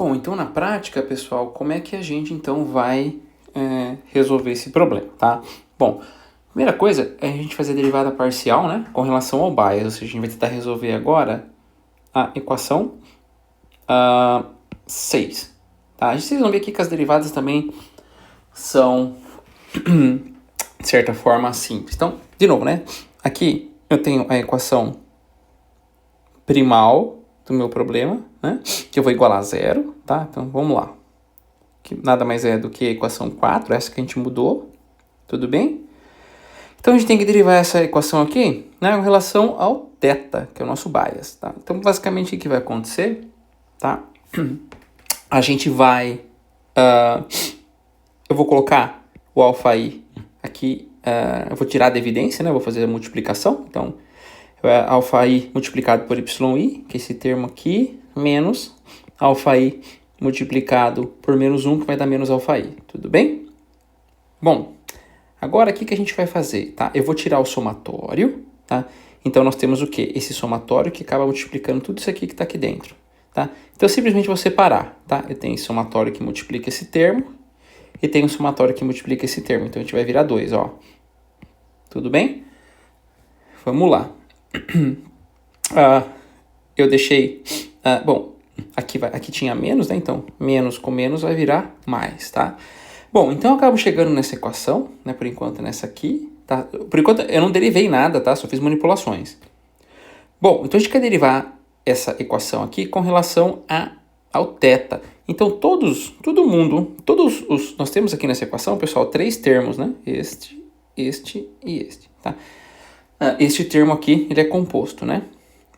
Bom, então na prática, pessoal, como é que a gente então vai resolver esse problema, tá? Bom, primeira coisa é a gente fazer a derivada parcial, né, com relação ao bias, ou seja, a gente vai tentar resolver agora a equação 6, tá? Vocês vão ver aqui que as derivadas também são, de certa forma, simples. Então, de novo, né, aqui eu tenho a equação primal do meu problema, né, que eu vou igualar a zero, tá? Então, vamos lá. Que nada mais é do que a equação 4, essa que a gente mudou, tudo bem? Então, a gente tem que derivar essa equação aqui, né, em relação ao θ, que é o nosso bias, tá? Então, basicamente, o que vai acontecer, tá? A gente vai... eu vou colocar o αi aqui, eu vou tirar da evidência, né? Vou fazer a multiplicação, então... αi multiplicado por yi, que é esse termo aqui, menos αi multiplicado por menos 1, que vai dar menos αi. Tudo bem? Bom, agora o que a gente vai fazer? Tá? Eu vou tirar o somatório, tá? Então nós temos o quê? Esse somatório que acaba multiplicando tudo isso aqui que está aqui dentro. Tá? Então simplesmente vou separar. Tá? Eu tenho esse somatório que multiplica esse termo e tenho um somatório que multiplica esse termo. Então a gente vai virar 2, ó. Tudo bem? Vamos lá. Eu deixei... bom, aqui tinha menos, né? Então, menos com menos vai virar mais, tá? Bom, então eu acabo chegando nessa equação, né? Por enquanto, nessa aqui, tá? Por enquanto, eu não derivei nada, tá? Só fiz manipulações. Bom, então a gente quer derivar essa equação aqui com relação ao θ. Então, todo mundo, nós temos aqui nessa equação, pessoal, 3 termos, né? Este e este, tá? Este termo aqui, ele é composto, né?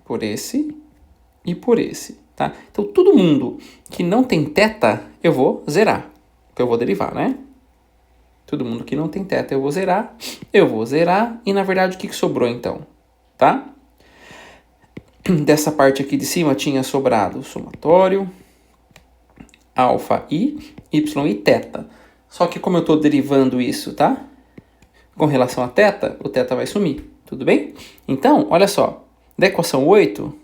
Por esse e por esse, tá? Então, todo mundo que não tem θ, eu vou zerar, que eu vou derivar, né? Todo mundo que não tem θ, eu vou zerar, e na verdade, o que sobrou então, tá? Dessa parte aqui de cima tinha sobrado o somatório, αi, y e θ. Só que como eu estou derivando isso, tá? Com relação a θ, o θ vai sumir. Tudo bem? Então, olha só. Da equação 8,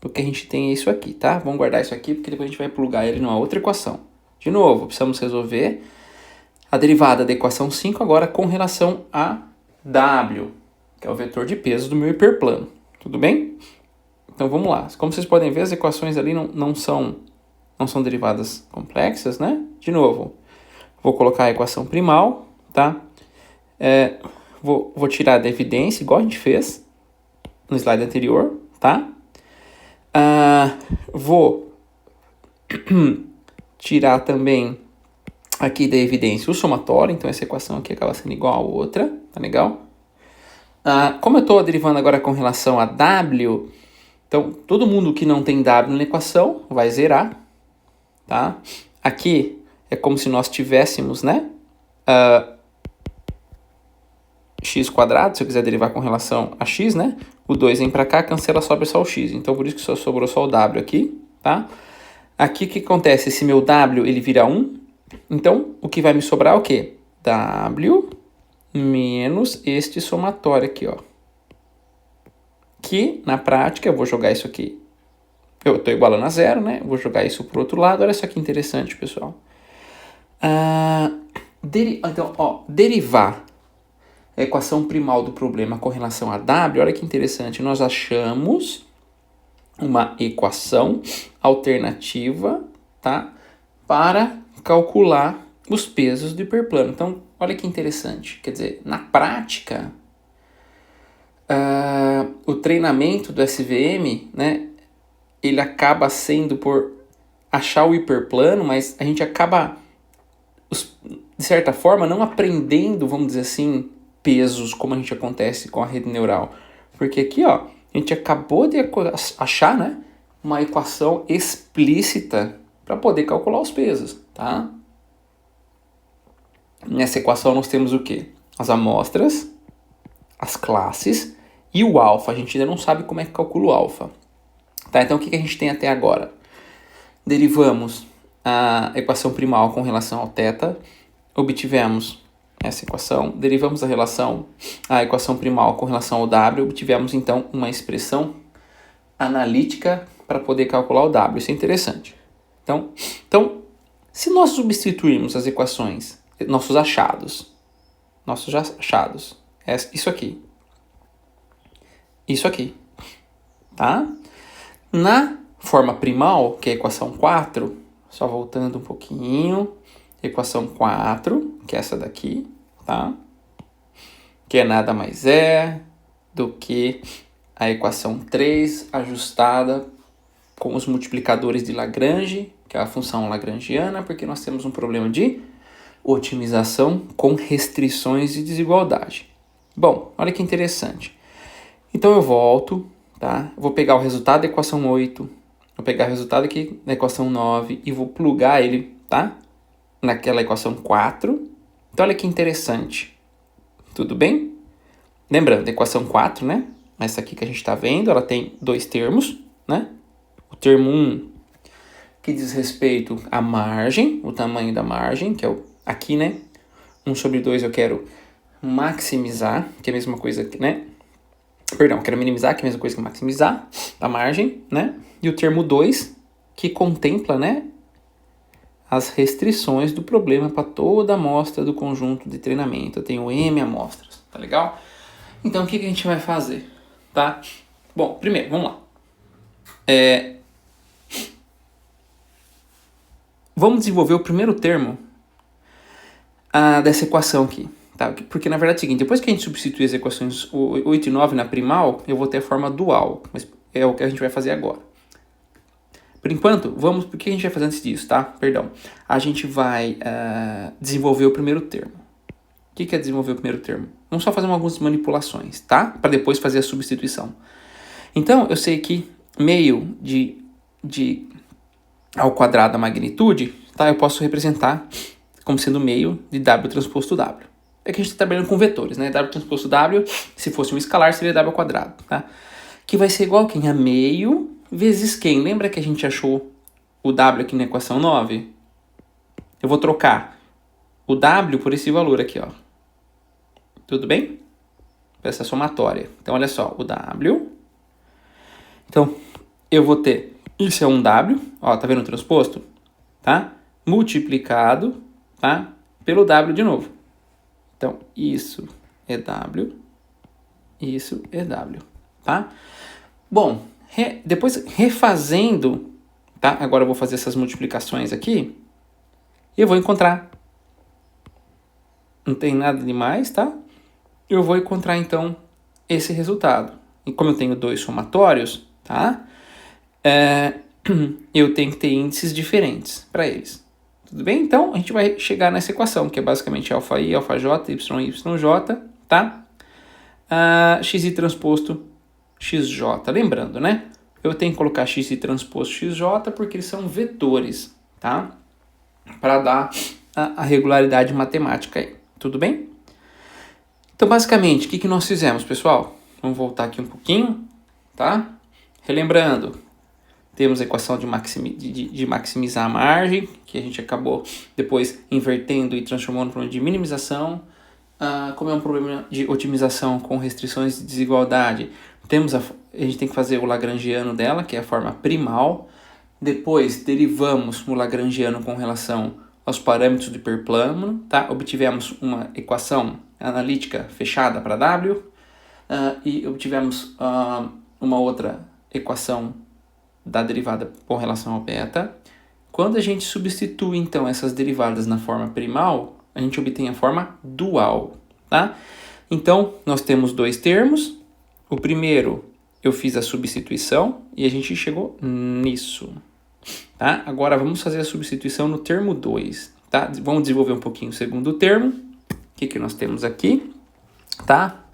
o que a gente tem é isso aqui, tá? Vamos guardar isso aqui, porque depois a gente vai plugar ele numa outra equação. De novo, precisamos resolver a derivada da equação 5 agora com relação a W, que é o vetor de peso do meu hiperplano. Tudo bem? Então, vamos lá. Como vocês podem ver, as equações ali não são derivadas complexas, né? De novo, vou colocar a equação primal, tá? Vou tirar da evidência, igual a gente fez no slide anterior, tá? Vou tirar também aqui da evidência o somatório, então essa equação aqui acaba sendo igual a outra, tá legal? Como eu estou derivando agora com relação a W, então todo mundo que não tem W na equação vai zerar, tá? Aqui é como se nós tivéssemos, né? X quadrado, se eu quiser derivar com relação a x, né? O 2 vem para cá, cancela, sobra só o x. Então, por isso que só sobrou só o w aqui, tá? Aqui, o que acontece? Esse meu w, ele vira 1. Então, o que vai me sobrar é o quê? W menos este somatório aqui, ó. Que, na prática, eu vou jogar isso aqui. Eu estou igualando a zero, né? Eu vou jogar isso para o outro lado. Olha só que interessante, pessoal. Então, ó, derivar a equação primal do problema com relação a W, olha que interessante, nós achamos uma equação alternativa, tá, para calcular os pesos do hiperplano. Então, olha que interessante, quer dizer, na prática, o treinamento do SVM, né, ele acaba sendo por achar o hiperplano, mas a gente acaba, de certa forma, não aprendendo, vamos dizer assim, pesos, como a gente acontece com a rede neural. Porque aqui, ó, a gente acabou de achar, né, uma equação explícita para poder calcular os pesos, tá? Nessa equação nós temos o quê? As amostras, as classes e o alfa. A gente ainda não sabe como é que calcula o alfa. Tá? Então, o que a gente tem até agora? Derivamos a equação primal com relação ao θ, obtivemos essa equação, derivamos a equação primal com relação ao W, obtivemos então uma expressão analítica para poder calcular o W. Isso é interessante. Então, se nós substituirmos as equações, nossos achados, é isso aqui, tá? Na forma primal, que é a equação 4, só voltando um pouquinho, equação 4, que é essa daqui, tá? Que é nada mais do que a equação 3 ajustada com os multiplicadores de Lagrange, que é a função lagrangiana, porque nós temos um problema de otimização com restrições de desigualdade. Bom, olha que interessante. Então eu volto, tá? Vou pegar o resultado da equação 8, vou pegar o resultado aqui da equação 9 e vou plugar ele, tá? Naquela equação 4. Então olha que interessante. Tudo bem? Lembrando, a equação 4, né? Essa aqui que a gente está vendo, ela tem dois termos, né? O termo 1, que diz respeito à margem, o tamanho da margem, que é aqui, né? 1 sobre 2 eu quero maximizar, que é a mesma coisa, né? Perdão, quero minimizar, que é a mesma coisa que maximizar a margem, né? E o termo 2, que contempla, né, as restrições do problema para toda a amostra do conjunto de treinamento. Eu tenho M amostras, tá legal? Então, o que a gente vai fazer, tá? Bom, primeiro, vamos lá. Vamos desenvolver o primeiro termo dessa equação aqui, tá? Porque, na verdade, é o seguinte, depois que a gente substituir as equações 8 e 9 na primal, eu vou ter a forma dual, mas é o que a gente vai fazer agora. Por enquanto, o que a gente vai fazer antes disso, tá? Perdão. A gente vai desenvolver o primeiro termo. O que é desenvolver o primeiro termo? Vamos só fazer algumas manipulações, tá? Para depois fazer a substituição. Então, eu sei que meio de ao quadrado da magnitude, tá? Eu posso representar como sendo meio de W transposto W. É que a gente está trabalhando com vetores, né? W transposto W, se fosse um escalar, seria W ao quadrado, tá? Que vai ser igual a quem? A meio vezes quem? Lembra que a gente achou o W aqui na equação 9? Eu vou trocar o W por esse valor aqui, ó. Tudo bem? Essa somatória. Então, olha só, o W. Então, eu vou ter, isso é um W, ó, tá vendo o transposto? Tá? Multiplicado, tá? Pelo W de novo. Então, isso é W, isso é W, tá? Bom, depois refazendo, tá? Agora eu vou fazer essas multiplicações aqui e eu vou encontrar. Não tem nada demais, tá? Eu vou encontrar, então, esse resultado. E como eu tenho dois somatórios, tá? Eu tenho que ter índices diferentes para eles. Tudo bem? Então, a gente vai chegar nessa equação, que é basicamente αi, αj, yj, tá? Xi transposto xj. Lembrando, né? Eu tenho que colocar xi transposto xj porque eles são vetores, tá? Para dar a regularidade matemática aí. Tudo bem? Então, basicamente, o que nós fizemos, pessoal? Vamos voltar aqui um pouquinho, tá? Relembrando, temos a equação de maximizar a margem, que a gente acabou depois invertendo e transformando no problema de minimização. Como é um problema de otimização com restrições de desigualdade, a gente tem que fazer o lagrangiano dela, que é a forma primal. Depois, derivamos o lagrangiano com relação aos parâmetros do hiperplano, tá? Obtivemos uma equação analítica fechada para W e obtivemos uma outra equação da derivada com relação ao beta. Quando a gente substitui, então, essas derivadas na forma primal, a gente obtém a forma dual, tá? Então, nós temos dois termos. O primeiro, eu fiz a substituição e a gente chegou nisso, tá? Agora, vamos fazer a substituição no termo 2, tá? Vamos desenvolver um pouquinho o segundo termo. O que nós temos aqui, tá?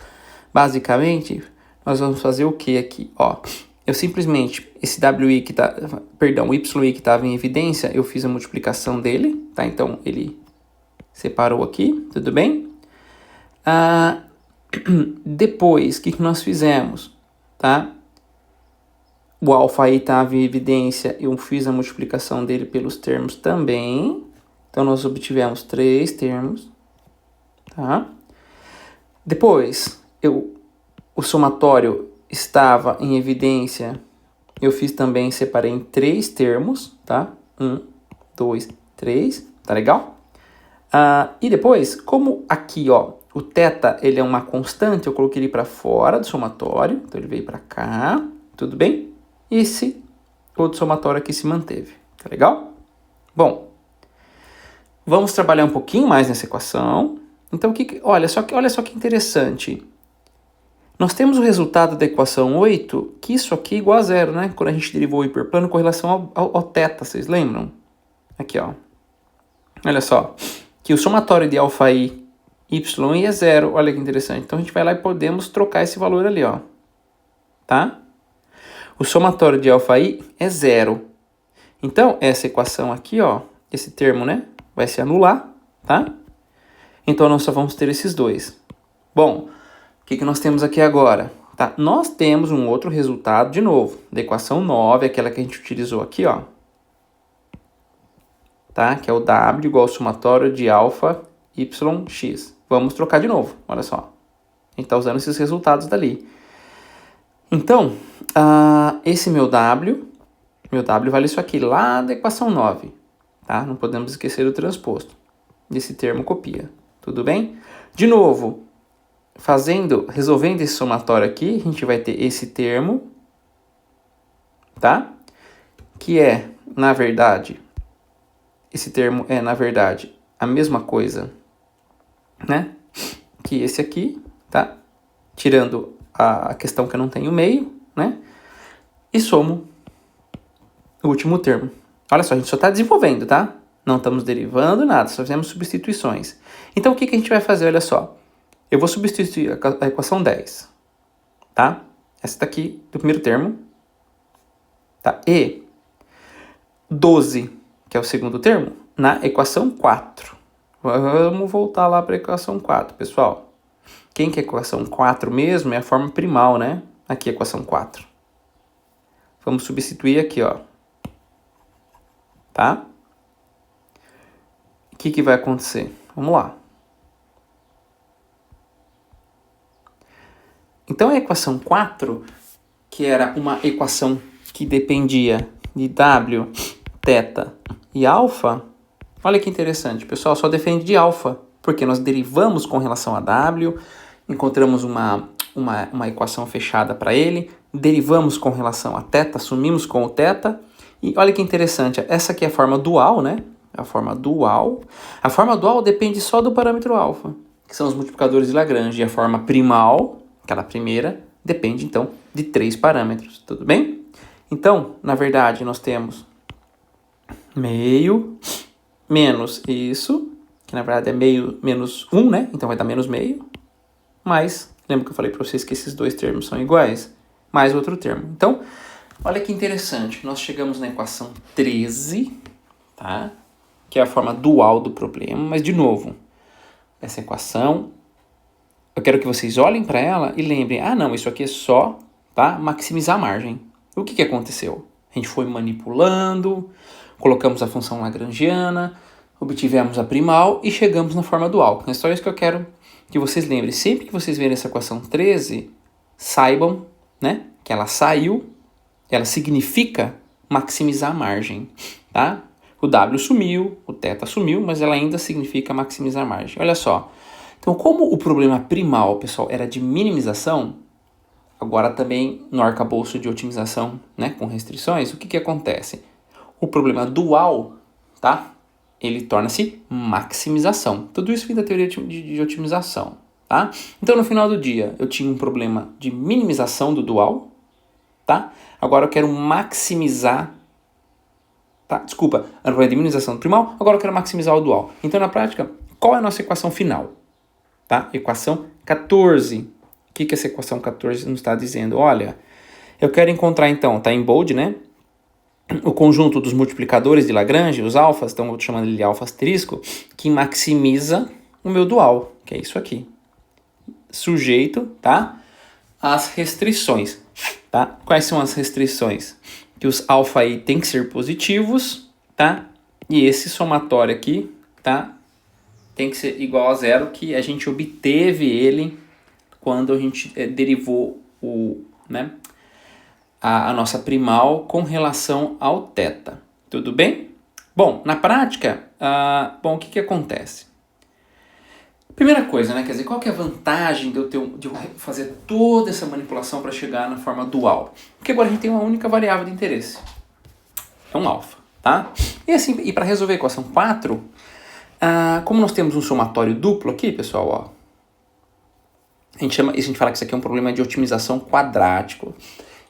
Basicamente, nós vamos fazer o que aqui, ó? Eu simplesmente, esse YI que estava em evidência, eu fiz a multiplicação dele, tá? Então, ele separou aqui, tudo bem? Depois, o que nós fizemos, tá? O alfa aí estava em evidência, eu fiz a multiplicação dele pelos termos também. Então, nós obtivemos 3 termos, tá? Depois, o somatório estava em evidência, eu fiz também, separei em 3 termos, tá? 1, 2, 3, tá legal? E depois, como aqui, ó, o θ, ele é uma constante, eu coloquei ele para fora do somatório, então ele veio para cá, tudo bem? E esse outro somatório aqui se manteve, tá legal? Bom, vamos trabalhar um pouquinho mais nessa equação. Então, olha só que interessante. Nós temos o resultado da equação 8, que isso aqui é igual a zero, né? Quando a gente derivou o hiperplano com relação ao θ, vocês lembram? Aqui, ó. Olha só. Que o somatório de αi, y é zero. Olha que interessante. Então, a gente vai lá e podemos trocar esse valor ali, ó. Tá? O somatório de αi é zero. Então, essa equação aqui, ó, esse termo, né, vai se anular, tá? Então, nós só vamos ter esses dois. Bom, o que nós temos aqui agora? Tá? Nós temos um outro resultado, de novo, da equação 9, aquela que a gente utilizou aqui, ó. Tá? Que é o W igual ao somatório de alfa, y, x. Vamos trocar de novo, olha só. A gente está usando esses resultados dali. Então, esse meu W vale isso aqui, lá da equação 9. Tá? Não podemos esquecer o transposto. Esse termo copia. Tudo bem? De novo, resolvendo esse somatório aqui, a gente vai ter esse termo, tá? Que é, na verdade, esse termo é, na verdade, a mesma coisa, né? Que esse aqui, tá? Tirando a questão que eu não tenho meio, né? E somo o último termo. Olha só, a gente só está desenvolvendo, tá? Não estamos derivando nada, só fizemos substituições. Então, o que a gente vai fazer? Olha só. Eu vou substituir a equação 10, tá? Essa daqui, do primeiro termo, tá? E 12, que é o segundo termo, na equação 4. Vamos voltar lá para a equação 4, pessoal. Quem que é a equação 4 mesmo é a forma primal, né? Aqui a equação 4. Vamos substituir aqui, ó. Tá? O que vai acontecer? Vamos lá. Então, a equação 4, que era uma equação que dependia de W, θ e alfa, olha que interessante, pessoal, só depende de alfa, porque nós derivamos com relação a W, encontramos uma equação fechada para ele, derivamos com relação a θ, assumimos com o θ, e olha que interessante, essa aqui é a forma dual, né? A forma dual. A forma dual depende só do parâmetro alfa, que são os multiplicadores de Lagrange, e a forma primal, aquela primeira, depende, então, de 3 parâmetros, tudo bem? Então, na verdade, nós temos meio menos isso, que na verdade é meio menos 1, né? Então, vai dar menos meio, mais, lembra que eu falei para vocês que esses dois termos são iguais? Mais outro termo. Então, olha que interessante, nós chegamos na equação 13, tá? Que é a forma dual do problema, mas, de novo, essa equação, eu quero que vocês olhem para ela e lembrem, não, isso aqui é só, tá, maximizar a margem. O que aconteceu? A gente foi manipulando, colocamos a função lagrangiana, obtivemos a primal e chegamos na forma dual. É só isso que eu quero que vocês lembrem. Sempre que vocês verem essa equação 13, saibam, né, que ela saiu, ela significa maximizar a margem, tá? O W sumiu, o θ sumiu, mas ela ainda significa maximizar a margem. Olha só. Então, como o problema primal, pessoal, era de minimização, agora também no arcabouço de otimização, né, com restrições, o que acontece? O problema dual, tá? Ele torna-se maximização. Tudo isso vem da teoria de otimização, tá? Então, no final do dia, eu tinha um problema de minimização do dual, tá? Agora eu quero maximizar, tá? Desculpa, era um problema de minimização do primal, agora eu quero maximizar o dual. Então, na prática, qual é a nossa equação final? Tá? Equação 14. O que essa equação 14 nos está dizendo? Olha, eu quero encontrar então, tá em bold, né? O conjunto dos multiplicadores de Lagrange, os alfas, então eu estou chamando ele de alfa asterisco, que maximiza o meu dual, que é isso aqui. Sujeito, tá? Às restrições, tá? Quais são as restrições? Que os alfa aí tem que ser positivos, tá? E esse somatório aqui, tá? Tem que ser igual a zero, que a gente obteve ele quando a gente derivou a nossa primal com relação ao θ. Tudo bem? Bom, na prática, o que acontece? Primeira coisa, né? Quer dizer, qual que é a vantagem de eu fazer toda essa manipulação para chegar na forma dual? Porque agora a gente tem uma única variável de interesse. É um alfa, tá? E para resolver a equação 4, como nós temos um somatório duplo aqui, pessoal, ó, a gente fala que isso aqui é um problema de otimização quadrático.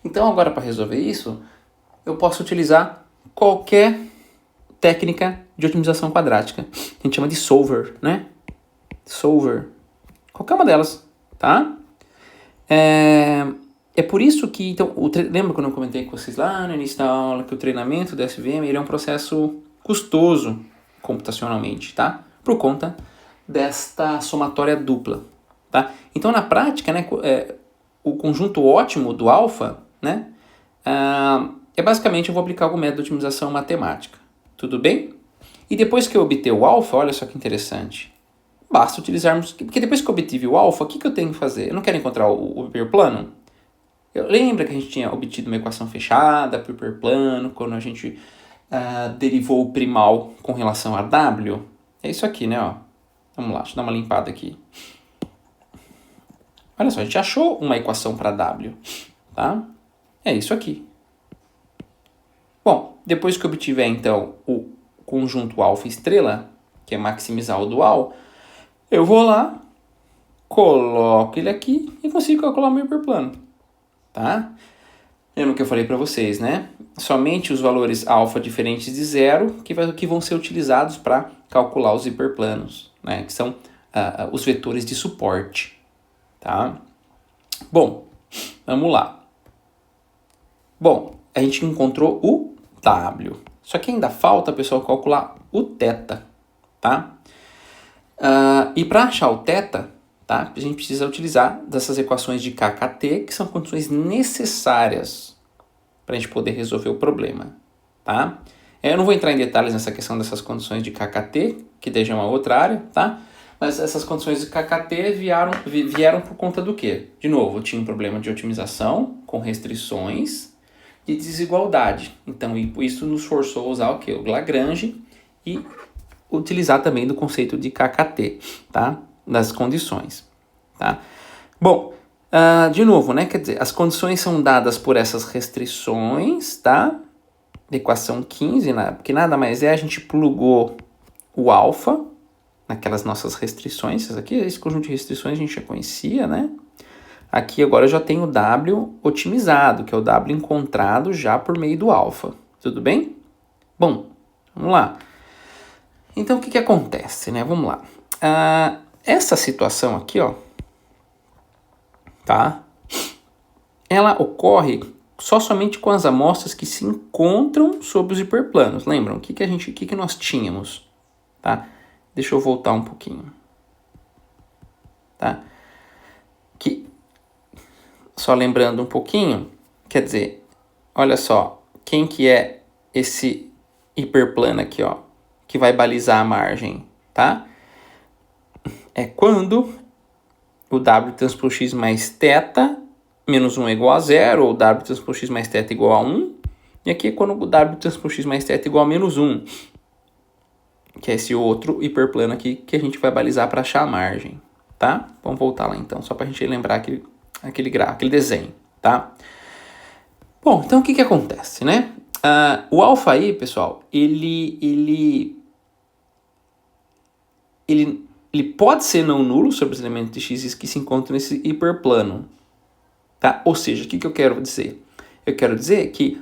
Então agora para resolver isso, eu posso utilizar qualquer técnica de otimização quadrática. A gente chama de solver, né? Solver. Qualquer uma delas, tá? É por isso que, então, lembra quando eu comentei com vocês lá no início da aula que o treinamento do SVM ele é um processo custoso computacionalmente, tá? Por conta desta somatória dupla, tá? Então, na prática, né, o conjunto ótimo do alfa, né, basicamente eu vou aplicar algum método de otimização matemática, tudo bem? E depois que eu obter o alfa, olha só que interessante, basta utilizarmos, porque depois que eu obtive o alfa, o que eu tenho que fazer? Eu não quero encontrar o hiperplano? Lembra que a gente tinha obtido uma equação fechada para o hiperplano, quando a gente derivou o primal com relação a W? É isso aqui, né? Ó. Vamos lá, deixa eu dar uma limpada aqui. Olha só, a gente achou uma equação para W, tá? É isso aqui. Bom, depois que eu obtiver, então, o conjunto alfa estrela, que é maximizar o dual, eu vou lá, coloco ele aqui e consigo calcular o meu hiperplano, tá? Lembra que eu falei para vocês, né? Somente os valores alfa diferentes de zero que vão ser utilizados para calcular os hiperplanos, né? Que são os vetores de suporte. Tá? Bom, vamos lá. Bom, a gente encontrou o W. Só que ainda falta, pessoal, calcular o θ, tá? E para achar o θ, tá? A gente precisa utilizar dessas equações de KKT, que são condições necessárias para a gente poder resolver o problema, tá? Eu não vou entrar em detalhes nessa questão dessas condições de KKT, que daí já é uma outra área, tá? Mas essas condições de KKT vieram por conta do quê? De novo, tinha um problema de otimização com restrições e desigualdade. Então, isso nos forçou a usar o quê? O Lagrange e utilizar também do conceito de KKT, tá? Das condições, tá? Bom, de novo, né? Quer dizer, as condições são dadas por essas restrições, tá? Equação 15, porque nada mais é, a gente plugou o alfa naquelas nossas restrições, esse conjunto de restrições a gente já conhecia, né? Aqui agora eu já tenho o W otimizado, que é o W encontrado já por meio do alfa, tudo bem? Bom, vamos lá. Então o que acontece, né? Vamos lá. Essa situação aqui, ó, tá? Ela ocorre somente com as amostras que se encontram sob os hiperplanos. Lembram? O que nós tínhamos, tá? Deixa eu voltar um pouquinho, tá? Só lembrando um pouquinho, quer dizer, olha só, quem que é esse hiperplano aqui, ó, que vai balizar a margem, tá? É quando o W transpor x mais θ menos 1 é igual a 0, ou W transpor x mais θ igual a 1, e aqui é quando o W transpor x mais θ igual a menos 1, que é esse outro hiperplano aqui que a gente vai balizar para achar a margem, tá? Vamos voltar lá então, só para a gente lembrar aquele gráfico, aquele desenho, tá? Bom, então o que acontece, né? O alfa aí, pessoal, ele pode ser não nulo sobre os elementos de x que se encontram nesse hiperplano, tá? Ou seja, o que eu quero dizer? Eu quero dizer que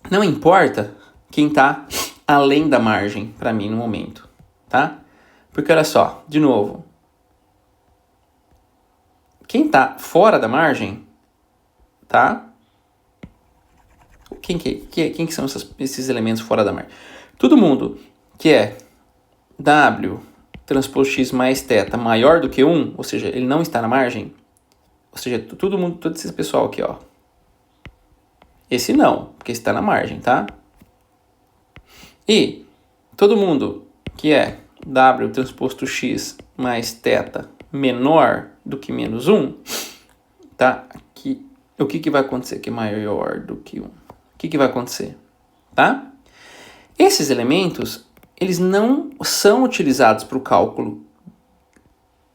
não importa quem está além da margem para mim no momento, tá? Porque olha só, de novo, quem está fora da margem, tá? Quem que são esses elementos fora da margem? Todo mundo que é W transpor x mais θ maior do que 1, ou seja, ele não está na margem, ou seja, todo esse pessoal aqui, ó. Esse não, porque está na margem, tá? E todo mundo que é W transposto x mais θ menor do que menos 1, tá? Aqui, o que vai acontecer que é maior do que 1? O que vai acontecer, tá? Esses elementos, eles não são utilizados para o cálculo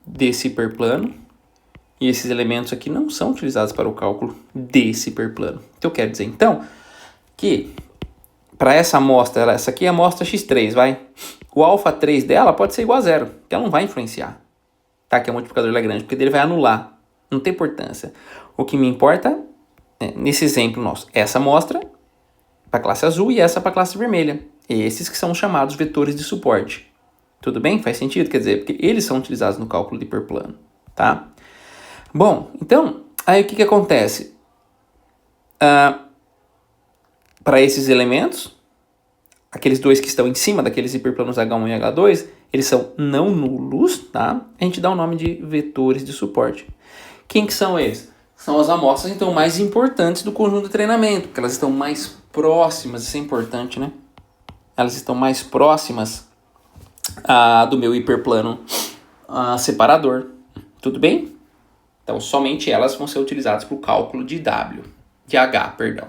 desse hiperplano, e esses elementos aqui não são utilizados para o cálculo desse hiperplano. Então, quer dizer, então, que para essa amostra, essa aqui é a amostra x3, vai? O alfa 3 dela pode ser igual a zero, que ela não vai influenciar, tá? Que é o multiplicador Lagrange, porque ele vai anular, não tem importância. O que me importa, nesse exemplo nosso, essa amostra para a classe azul e essa para a classe vermelha. Esses que são chamados vetores de suporte. Tudo bem? Faz sentido? Quer dizer, porque eles são utilizados no cálculo de hiperplano, tá? Bom, então, aí o que acontece? Para esses elementos, aqueles dois que estão em cima daqueles hiperplanos H1 e H2, eles são não nulos, tá? A gente dá o nome de vetores de suporte. Quem que são eles? São as amostras, então, mais importantes do conjunto de treinamento, porque elas estão mais próximas, isso é importante, né? Elas estão mais próximas do meu hiperplano separador. Tudo bem? Então, somente elas vão ser utilizadas para o cálculo de H, perdão.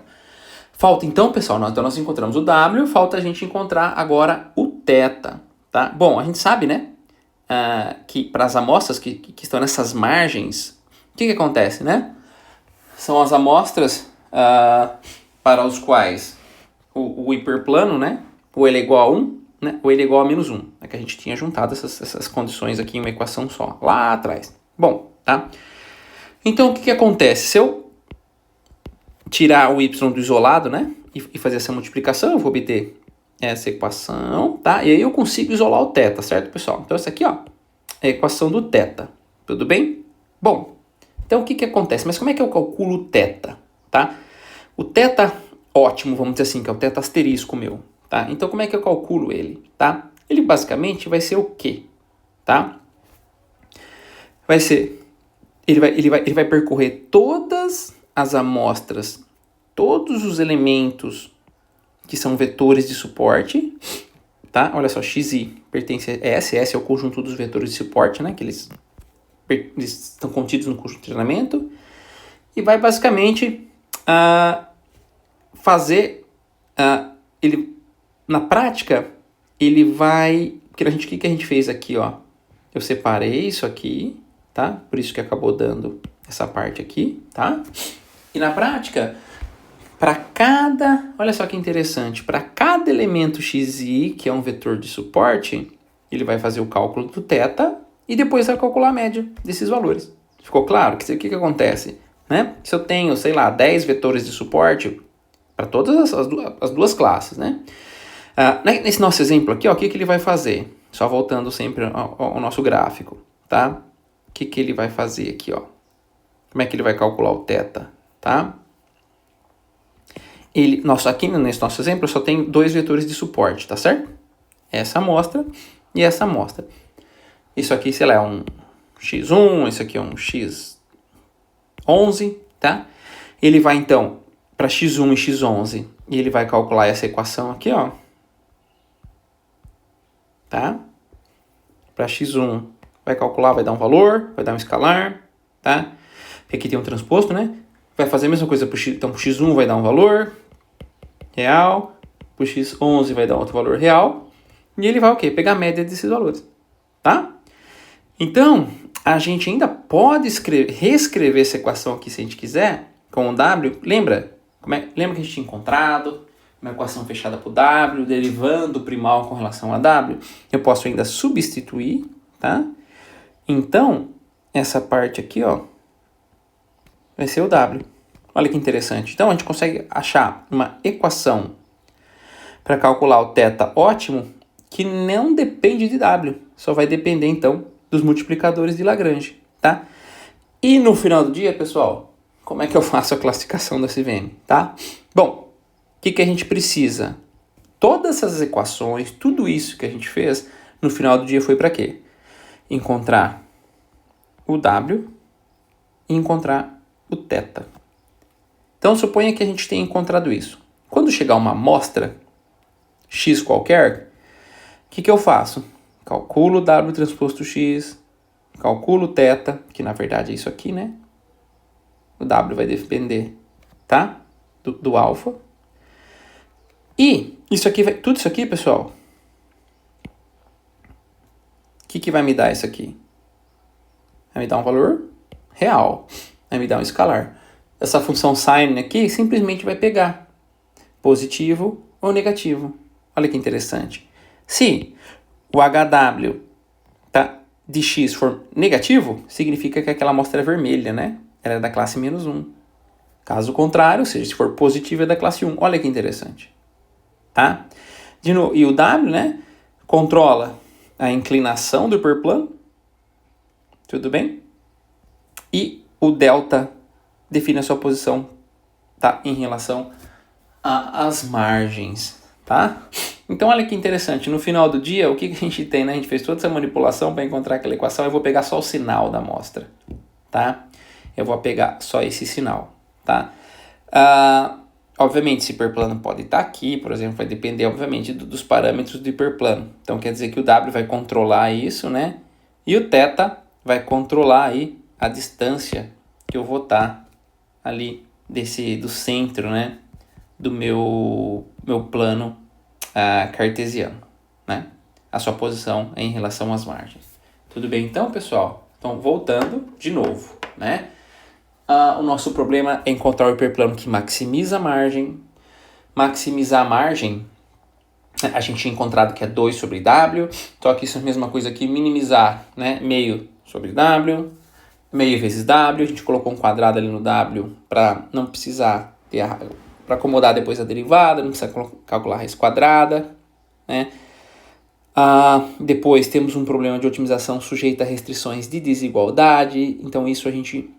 Falta então, pessoal, então nós encontramos o W, falta a gente encontrar agora o θ, tá? Bom, a gente sabe, né, que para as amostras que estão nessas margens, o que acontece, né? São as amostras para os quais o hiperplano, né, ou ele é igual a 1, né, ou ele é igual a menos 1. É que a gente tinha juntado essas condições aqui em uma equação só, lá atrás. Bom, tá? Então, o que acontece? Se eu tirar o y do isolado, né, e fazer essa multiplicação, eu vou obter essa equação, tá? E aí eu consigo isolar o θ, certo, pessoal? Então, essa aqui, ó, é a equação do θ. Tudo bem? Bom, então o que acontece? Mas como é que eu calculo o θ, tá? O θ ótimo, vamos dizer assim, que é o θ asterisco meu, tá? Então, como é que eu calculo ele, tá? Ele basicamente vai ser o quê, tá? Vai ser... Ele vai percorrer todas as amostras, todos os elementos que são vetores de suporte, tá? Olha só, xi pertence a S é o conjunto dos vetores de suporte, né? Que eles estão contidos no conjunto de treinamento. E vai basicamente fazer... ele, na prática, ele vai... O que a gente fez aqui, ó? Eu separei isso aqui, tá? Por isso que acabou dando essa parte aqui, tá? E na prática, para cada... Olha só que interessante. Para cada elemento xi, que é um vetor de suporte, ele vai fazer o cálculo do θ e depois vai calcular a média desses valores. Ficou claro? O que acontece? Né? Se eu tenho, sei lá, 10 vetores de suporte para todas as duas classes, né? Nesse nosso exemplo aqui, ó, o que ele vai fazer? Só voltando sempre ao nosso gráfico, tá? O que ele vai fazer aqui, ó? Como é que ele vai calcular o θ, tá? Aqui nesse nosso exemplo, só tem dois vetores de suporte, tá certo? Essa amostra e essa amostra. Isso aqui, sei lá, é um x1, isso aqui é um x11, tá? Ele vai, então, para x1 e x11, e ele vai calcular essa equação aqui, ó. Tá? Para x1, vai calcular, vai dar um valor, vai dar um escalar, tá? Aqui tem um transposto, né? Vai fazer a mesma coisa para o x, então, para o x1 vai dar um valor real, para o x11 vai dar outro valor real, e ele vai o quê? Pegar a média desses valores, tá? Então, a gente ainda pode reescrever essa equação aqui se a gente quiser, com o W. Lembra que a gente tinha encontrado uma equação fechada por W, derivando o primal com relação a W? Eu posso ainda substituir, tá? Então, essa parte aqui, ó, vai ser o W. Olha que interessante. Então, a gente consegue achar uma equação para calcular o θ ótimo que não depende de W. Só vai depender, então, dos multiplicadores de Lagrange, tá? E no final do dia, pessoal, como é que eu faço a classificação da CVM, tá? Bom, o que a gente precisa? Todas essas equações, tudo isso que a gente fez, no final do dia foi para quê? Encontrar o W e encontrar o θ. Então, suponha que a gente tenha encontrado isso. Quando chegar uma amostra, x qualquer, o que eu faço? Calculo W transposto x, calculo θ, que na verdade é isso aqui, né? O W vai depender, tá? Do alfa. E tudo isso aqui, pessoal, o que vai me dar isso aqui? Vai me dar um valor real, vai me dar um escalar. Essa função sin aqui simplesmente vai pegar positivo ou negativo. Olha que interessante. Se o HW de x for negativo, significa que aquela amostra é vermelha, né? Ela é da classe -1. Caso contrário, ou seja, se for positivo é da classe 1. Olha que interessante. Tá? E o W, né, controla a inclinação do hiperplano. Tudo bem? E o delta define a sua posição, tá, em relação às margens, tá? Então, olha que interessante. No final do dia, o que a gente tem, né? A gente fez toda essa manipulação para encontrar aquela equação. Eu vou pegar só o sinal da amostra, tá? Eu vou pegar só esse sinal, tá? Obviamente, esse hiperplano pode estar aqui, por exemplo, vai depender, obviamente, dos parâmetros do hiperplano. Então, quer dizer que o W vai controlar isso, né? E o θ vai controlar aí a distância que eu vou estar ali do centro, né? Do meu plano cartesiano, né? A sua posição em relação às margens. Tudo bem então, pessoal? Então, voltando de novo, né? O nosso problema é encontrar o hiperplano que maximiza a margem. Maximizar a margem, a gente tinha encontrado que é 2 sobre W, só que isso é a mesma coisa que minimizar, né? Meio sobre W, meio vezes W, a gente colocou um quadrado ali no W para não precisar para acomodar depois a derivada, não precisa calcular a raiz quadrada, né? Depois temos um problema de otimização sujeito a restrições de desigualdade, então isso a gente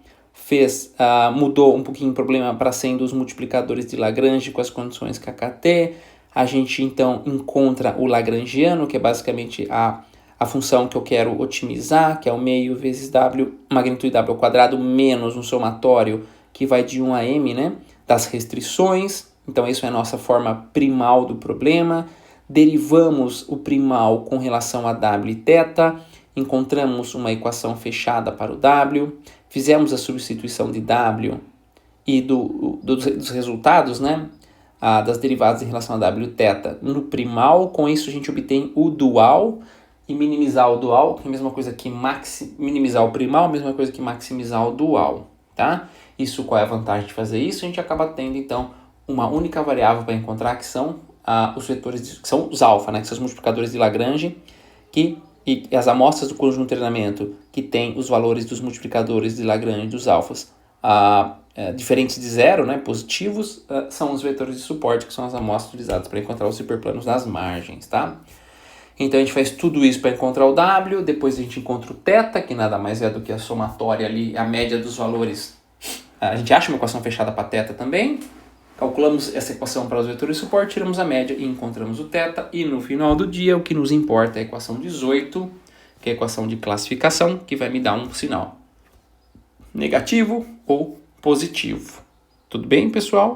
mudou um pouquinho o problema para sendo os multiplicadores de Lagrange com as condições KKT. A gente então encontra o lagrangiano, que é basicamente a função que eu quero otimizar, que é o meio vezes W, magnitude W ao quadrado, menos um somatório que vai de 1 a m, né, das restrições. Então isso é a nossa forma primal do problema. Derivamos o primal com relação a W e θ, encontramos uma equação fechada para o W, fizemos a substituição de W e dos resultados, né, das derivadas em relação a W e θ no primal. Com isso a gente obtém o dual, e minimizar o dual, que é a mesma coisa que minimizar o primal, a mesma coisa que maximizar o dual, tá? Isso, qual é a vantagem de fazer isso? A gente acaba tendo, então, uma única variável para encontrar, que são os vetores, que são os alfa, né, que são os multiplicadores de Lagrange, e as amostras do conjunto de treinamento que tem os valores dos multiplicadores de Lagrange dos alfas diferentes de zero, né, positivos, são os vetores de suporte, que são as amostras utilizadas para encontrar os hiperplanos das margens, tá? Então a gente faz tudo isso para encontrar o W, depois a gente encontra o θ, que nada mais é do que a somatória ali, a média dos valores. A gente acha uma equação fechada para θ também, calculamos essa equação para os vetores de suporte, tiramos a média e encontramos o θ, e no final do dia o que nos importa é a equação 18, que é a equação de classificação, que vai me dar um sinal negativo ou positivo. Tudo bem, pessoal?